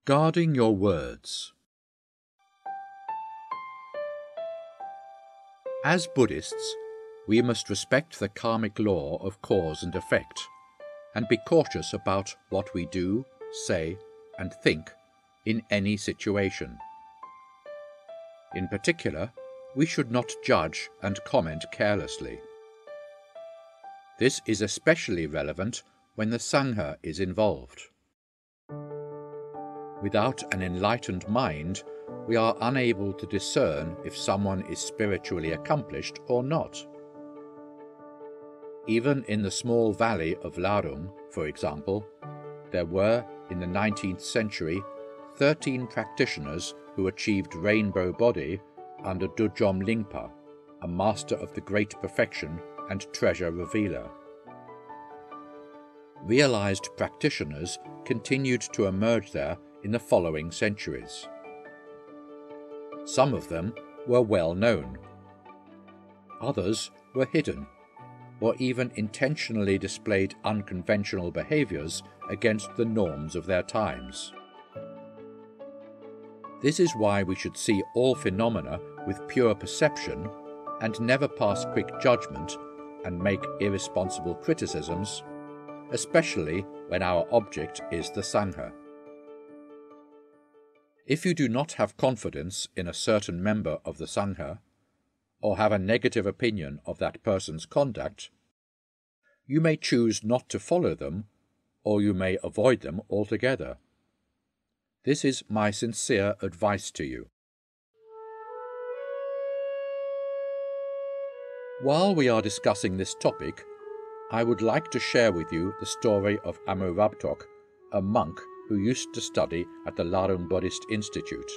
Guarding your words. As Buddhists, we must respect the karmic law of cause and effect, and be cautious about what we do, say, and think in any situation. In particular, we should not judge and comment carelessly. This is especially relevant when the Sangha is involved. Without an enlightened mind, we are unable to discern if someone is spiritually accomplished or not. Even in the small valley of Larung, for example, there were, in the 19th century, 13 practitioners who achieved rainbow body under Dudjom Lingpa, a master of the great perfection and treasure revealer. Realized practitioners continued to emerge there in the following centuries. Some of them were well known. Others were hidden, or even intentionally displayed unconventional behaviors against the norms of their times. This is why we should see all phenomena with pure perception and never pass quick judgment and make irresponsible criticisms, especially when our object is the Sangha. If you do not have confidence in a certain member of the Sangha, or have a negative opinion of that person's conduct, you may choose not to follow them, or you may avoid them altogether. This is my sincere advice to you. While we are discussing this topic, I would like to share with you the story of Amorabtok, a monk who used to study at the Larung Buddhist Institute.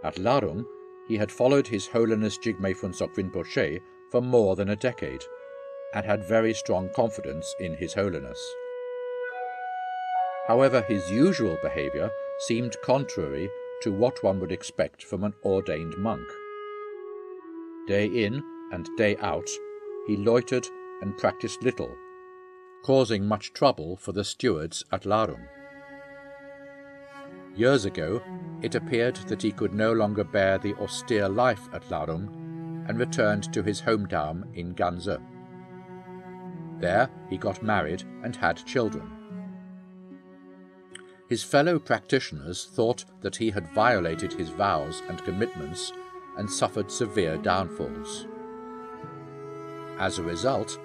At Larung, he had followed His Holiness Jigme Phuntsok Rinpoche for more than a decade, and had very strong confidence in His Holiness. However, his usual behavior seemed contrary to what one would expect from an ordained monk. Day in and day out, he loitered and practiced little, causing much trouble for the stewards at Larung. Years ago, it appeared that he could no longer bear the austere life at Larung and returned to his hometown in Ganze. There he got married and had children. His fellow practitioners thought that he had violated his vows and commitments and suffered severe downfalls. As a result,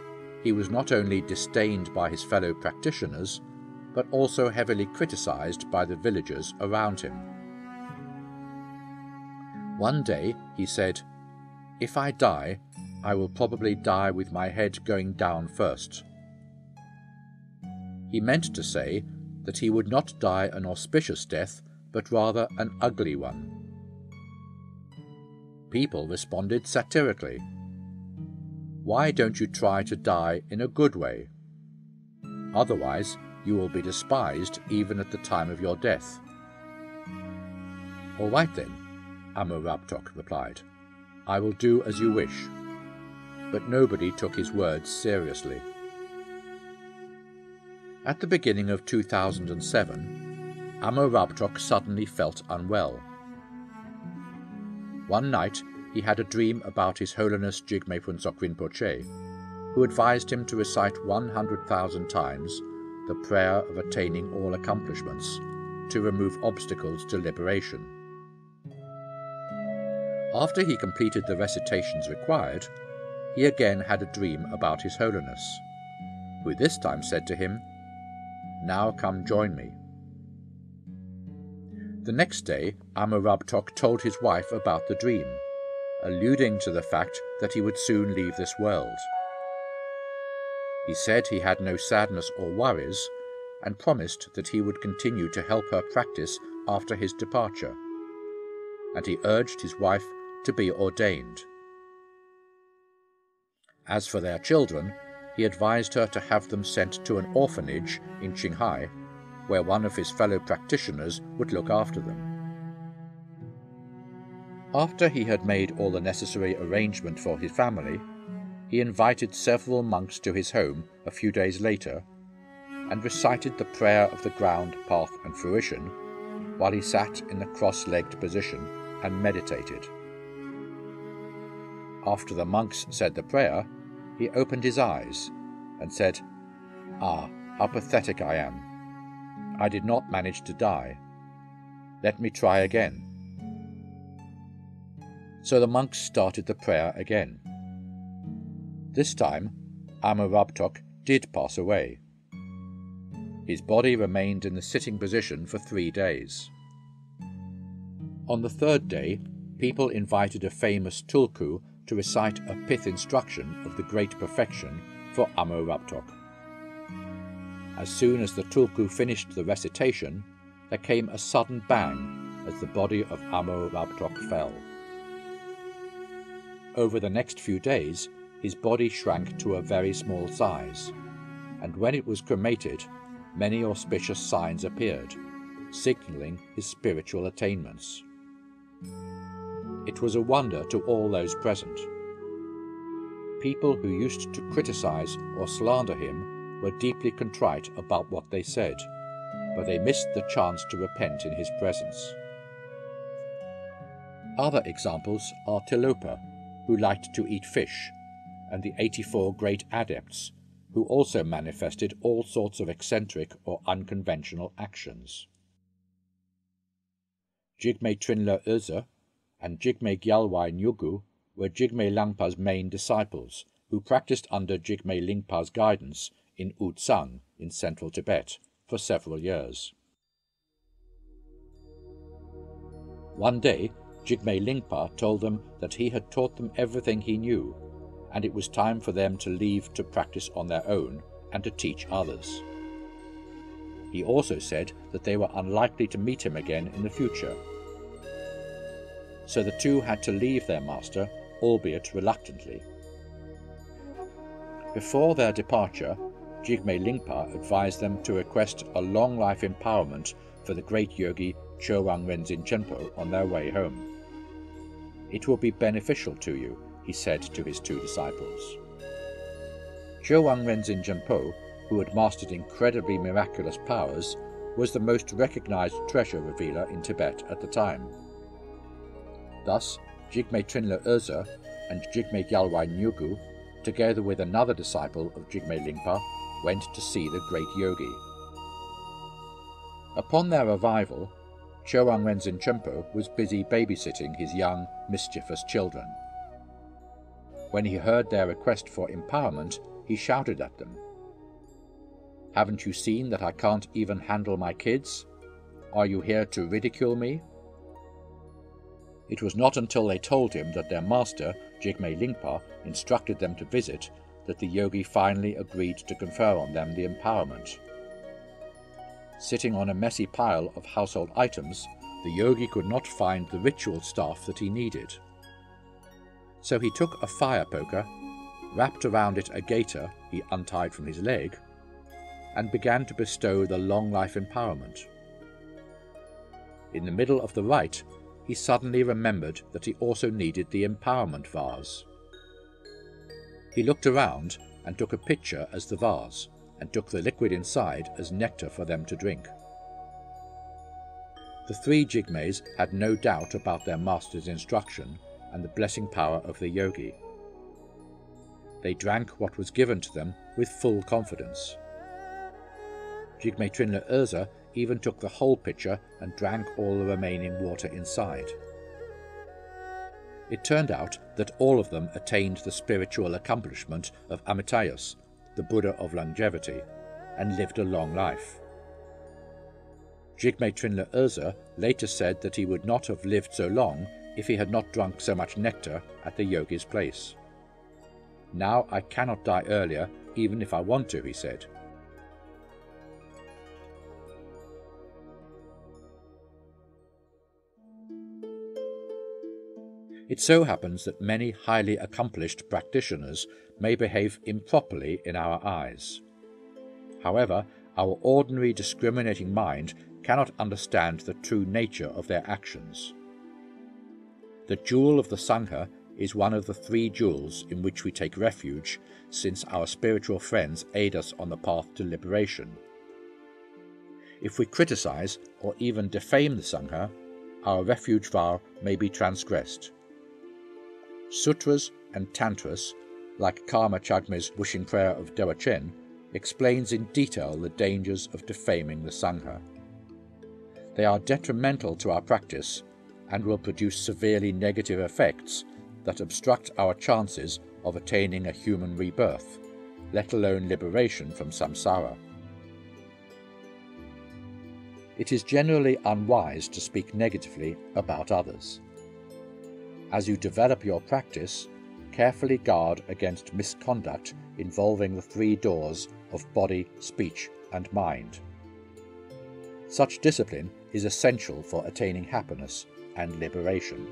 he was not only disdained by his fellow practitioners, but also heavily criticized by the villagers around him. One day he said, "If I die, I will probably die with my head going down first." He meant to say that he would not die an auspicious death, but rather an ugly one. People responded satirically, "Why don't you try to die in a good way? Otherwise, you will be despised even at the time of your death." "All right then," Amorabtok replied. "I will do as you wish." But nobody took his words seriously. At the beginning of 2007, Amorabtok suddenly felt unwell. One night he had a dream about His Holiness Jigme Phuntsok Rinpoche, who advised him to recite 100,000 times the prayer of attaining all accomplishments, to remove obstacles to liberation. After he completed the recitations required, he again had a dream about His Holiness, who this time said to him, "Now come join me." The next day, Amorabtok told his wife about the dream, alluding to the fact that he would soon leave this world. He said he had no sadness or worries, and promised that he would continue to help her practice after his departure, and he urged his wife to be ordained. As for their children, he advised her to have them sent to an orphanage in Qinghai, where one of his fellow practitioners would look after them. After he had made all the necessary arrangement for his family, he invited several monks to his home a few days later and recited the prayer of the ground, path and fruition while he sat in the cross-legged position and meditated. After the monks said the prayer, he opened his eyes and said, "Ah, how pathetic I am. I did not manage to die. Let me try again." So the monks started the prayer again. This time, Amurabtok did pass away. His body remained in the sitting position for 3 days. On the 3rd day, people invited a famous tulku to recite a pith instruction of the great perfection for Amurabtok. As soon as the tulku finished the recitation, there came a sudden bang as the body of Amurabtok fell. Over the next few days, his body shrank to a very small size, and when it was cremated, many auspicious signs appeared, signalling his spiritual attainments. It was a wonder to all those present. People who used to criticize or slander him were deeply contrite about what they said, but they missed the chance to repent in his presence. Other examples are Tilopa, who liked to eat fish, and the 84 great adepts, who also manifested all sorts of eccentric or unconventional actions. Jigme Trinla Öze and Jigme Gyalwai Nyugu were Jigme Lingpa's main disciples, who practiced under Jigme Lingpa's guidance in Uzang in central Tibet for several years. One day, Jigme Lingpa told them that he had taught them everything he knew, and it was time for them to leave to practice on their own and to teach others. He also said that they were unlikely to meet him again in the future. So the two had to leave their master, albeit reluctantly. Before their departure, Jigme Lingpa advised them to request a long-life empowerment for the great yogi Chögyam Rinzin Chenpo on their way home. "It will be beneficial to you," he said to his 2 disciples. Chögyam Rinzin Chenpo, who had mastered incredibly miraculous powers, was the most recognized treasure revealer in Tibet at the time. Thus, Jigme Trinla Öze and Jigme Gyalwai Nyugu, together with another disciple of Jigme Lingpa, went to see the great yogi. Upon their arrival, Chögyam Rinzin Chenpo was busy babysitting his young, mischievous children. When he heard their request for empowerment, he shouted at them, "Haven't you seen that I can't even handle my kids? Are you here to ridicule me?" It was not until they told him that their master, Jigme Lingpa, instructed them to visit that the yogi finally agreed to confer on them the empowerment. Sitting on a messy pile of household items, the yogi could not find the ritual staff that he needed. So he took a fire poker, wrapped around it a gaiter he untied from his leg, and began to bestow the long-life empowerment. In the middle of the rite, he suddenly remembered that he also needed the empowerment vase. He looked around and took a pitcher as the vase, and took the liquid inside as nectar for them to drink. The 3 Jigmes had no doubt about their master's instruction and the blessing power of the yogi. They drank what was given to them with full confidence. Jigme Trinla Öze even took the whole pitcher and drank all the remaining water inside. It turned out that all of them attained the spiritual accomplishment of Amitayus, the Buddha of longevity, and lived a long life. Jigme Trinla Öze later said that he would not have lived so long if he had not drunk so much nectar at the yogi's place. "Now I cannot die earlier, even if I want to," he said. It so happens that many highly accomplished practitioners may behave improperly in our eyes. However, our ordinary discriminating mind cannot understand the true nature of their actions. The jewel of the Sangha is one of the 3 jewels in which we take refuge, since our spiritual friends aid us on the path to liberation. If we criticize or even defame the Sangha, our refuge vow may be transgressed. Sutras and Tantras, like Karma Chagme's wishing prayer of Dewa Chen, explains in detail the dangers of defaming the Sangha. They are detrimental to our practice and will produce severely negative effects that obstruct our chances of attaining a human rebirth, let alone liberation from samsara. It is generally unwise to speak negatively about others. As you develop your practice, carefully guard against misconduct involving the three doors of body, speech, and mind. Such discipline is essential for attaining happiness and liberation.